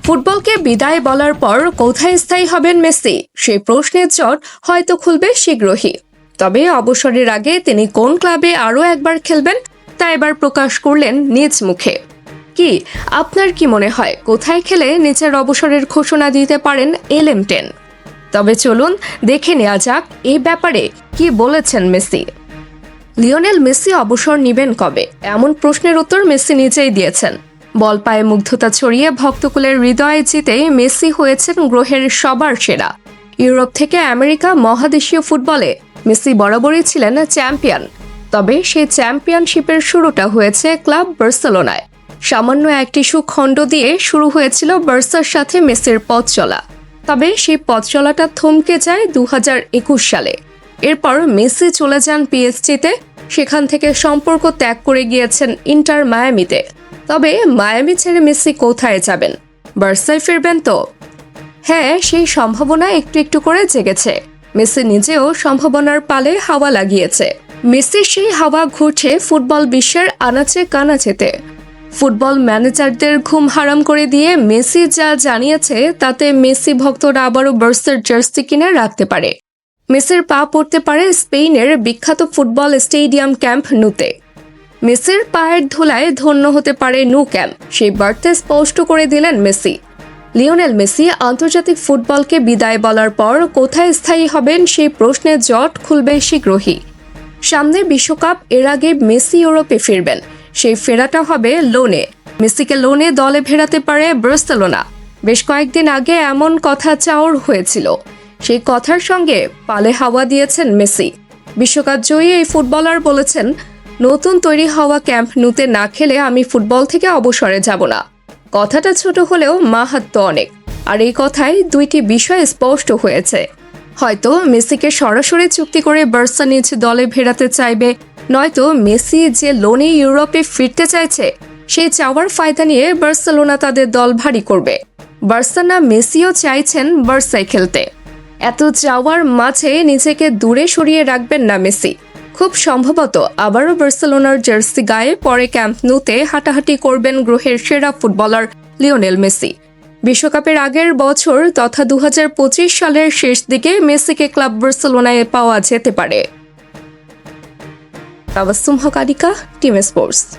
ফুটবলকে বিদায় বলার পর কোথায় স্থায়ী হবেন মেসি সেই প্রশ্নের জট হয়তো খুলবে শীঘ্রই। তবে অবসরের আগে তিনি কোন ক্লাবে আরও একবার খেলবেন তা এবার প্রকাশ করলেন নিজ মুখে। কি আপনার কি মনে হয় কোথায় খেলে নিজের অবসরের ঘোষণা দিতে পারেন LM10? তবে চলুন দেখে নেওয়া যাক এই ব্যাপারে কি বলেছেন মেসি। লিওনেল মেসি অবসর নেবেন কবে, এমন প্রশ্নের উত্তর মেসি নিজেই দিয়েছেন। বল পায়ে মুগ্ধতা ছড়িয়ে ভক্তকুলের হৃদয়ে জিতে মেসি হয়েছেন গ্রহের সবার সেরা। ইউরোপ থেকে আমেরিকা মহাদেশীয় ফুটবলে মেসি বরাবরই ছিলেন চ্যাম্পিয়ন। তবে সেই চ্যাম্পিয়নশিপের শুরুটা হয়েছে ক্লাব বার্সেলোনায়। সামান্য একটি সুখণ্ড দিয়ে শুরু হয়েছিল বার্সার সাথে মেসির পথ চলা। তবে সেই পথ চলাটা থমকে যায় 2021 সালে। এরপর মেসি চলে যান PSG-তে, সেখান থেকে সম্পর্ক ত্যাগ করে গিয়েছেন ইন্টার মায়ামিতে। তবে মায়ামি ছেড়ে মেসি কোথায় যাবেন? বার্সায় ফিরবেন তো? হ্যাঁ, সেই সম্ভাবনা একটু একটু করে জেগেছে। মেসি নিজেও সম্ভাবনার পালে হাওয়া লাগিয়েছে। মেসির সেই হাওয়া ঘুরছে ফুটবল বিশ্বের আনাচে কানাচেতে। ফুটবল ম্যানেজারদের ঘুম হারাম করে দিয়ে মেসি যা জানিয়েছে তাতে মেসি ভক্তরা আবারও বার্সার জার্সি কিনে রাখতে পারে। মেসির পা পড়তে পারে স্পেনের বিখ্যাত ফুটবল স্টেডিয়াম ক্যাম্প নুতে। মেসির পায়ের ধুলায় ধন্য হতে পারে নু ক্যাম্প, সেই বার্তা স্পষ্ট করে দিলেন মেসি। লিওনেল মেসি আন্তর্জাতিক ফুটবলকে বিদায় বলার পর কোথায় স্থায়ী হবেন সেই প্রশ্নের জট খুলবে শীঘ্রই। সামনে বিশ্বকাপ, এর আগে মেসি ইউরোপে ফিরবেন। সেই ফেরাটা হবে লোনে। মেসিকে লোনে দলে ফেরাতে পারে বার্সেলোনা। বেশ কয়েকদিন আগে এমন কথা চাওর হয়েছিল। সেই কথার সঙ্গে পালে হাওয়া দিয়েছেন মেসি। বিশ্বকাপ জয়ী এই ফুটবলার বলেছেন, নতুন তৈরি হওয়া ক্যাম্প নুতে না খেলে আমি ফুটবল থেকে অবসরে যাব না। কথাটা ছোট হলেও মাহাত্ম্য অনেক। আর এই কথায় দুইটি বিষয় স্পষ্ট হয়েছে। হয়তো মেসিকে সরাসরি চুক্তি করে বার্সা নিজ দলে ফেরাতে চাইবে, নয়তো মেসি যে লোনে ইউরোপে ফিরতে চাইছে সেই চাওয়ার ফায়দা নিয়ে বার্সেলোনা তাদের দল ভারী করবে। বার্সা না মেসিও চাইছেন বার্সায় খেলতে। এত চাওয়ার মাঝে নিজেকে দূরে সরিয়ে রাখবেন না মেসি। খুব সম্ভবত আবারও বার্সেলোনার জার্সি গায়ে পরে ক্যাম্প নুতে হাঁটাহাঁটি করবেন গ্রহের সেরা ফুটবলার লিওনেল মেসি। বিশ্বকাপের আগের বছর তথা 2025 সালের শেষ দিকে মেসিকে ক্লাব বার্সেলোনায় পাওয়া যেতে পারে। তাবাসসুম হক আরিকা, টিম স্পোর্টস।